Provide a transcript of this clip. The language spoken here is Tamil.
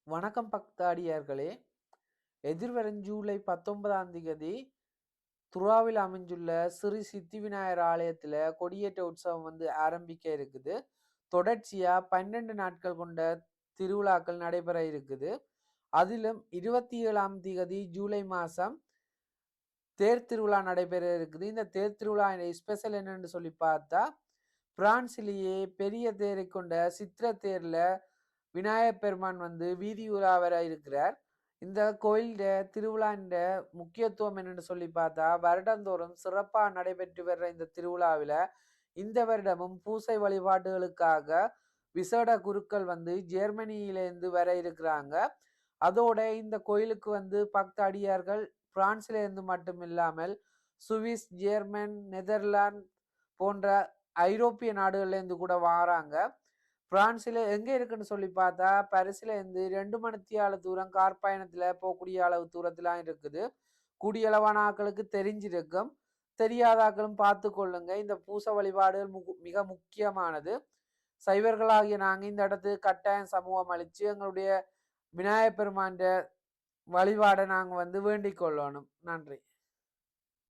வணக்கம் பக்தாடியார்களே. எதிர்வரும் ஜூலை 19 துறாவில் அமைஞ்சுள்ள ஸ்ரீ சித்தி விநாயகர் ஆலயத்துல கொடியேற்ற உற்சவம் ஆரம்பிக்க இருக்குது. தொடர்ச்சியா 12 நாட்கள் கொண்ட திருவிழாக்கள் நடைபெற இருக்குது. அதிலும் 27 ஜூலை மாசம் தேர் திருவிழா நடைபெற இருக்குது. இந்த தேர் திருவிழா ஸ்பெஷல் என்னன்னு சொல்லி பார்த்தா, பிரான்சிலேயே பெரிய தேரை கொண்ட சித்திர தேர்ல விநாயகப் பெருமான் வீதி உலா வர இருக்கிறார். இந்த கோயில திருவிழாண்ட முக்கியத்துவம் என்னன்னு சொல்லி பார்த்தா, வருடந்தோறும் சிறப்பாக நடைபெற்று வர்ற இந்த திருவிழாவில இந்த வருடமும் பூசை வழிபாடுகளுக்காக விசேட குருக்கள் ஜெர்மனியிலேருந்து வர இருக்கிறாங்க. அதோட இந்த கோயிலுக்கு பக்தாடியார்கள் பிரான்ஸ்ல இருந்து மட்டும் இல்லாமல் சுவிஸ், ஜெர்மன், நெதர்லாந்து போன்ற ஐரோப்பிய நாடுகள்ல இருந்து கூட வாராங்க. பிரான்ஸ்ல எங்க இருக்குன்னு சொல்லி பார்த்தா, பாரிஸ்ல இருந்து 2 மணித்தியால தூரம் கார் பயணத்துல போகக்கூடிய அளவு தூரத்துல இருக்குது. கூடிய அளவான ஆக்களுக்கு தெரிஞ்சிருக்கும், தெரியாத ஆக்களும் பார்த்து கொள்ளுங்க. இந்த பூச வழிபாடுகள் மிக முக்கியமானது. சைவர்களாகிய நாங்க இந்த இடத்துக்கு கட்டாயம் சமூகம் அளிச்சு எங்களுடைய விநாயகப் பெருமான் வழிபாடை நாங்க வேண்டிக் கொள்ளணும். நன்றி.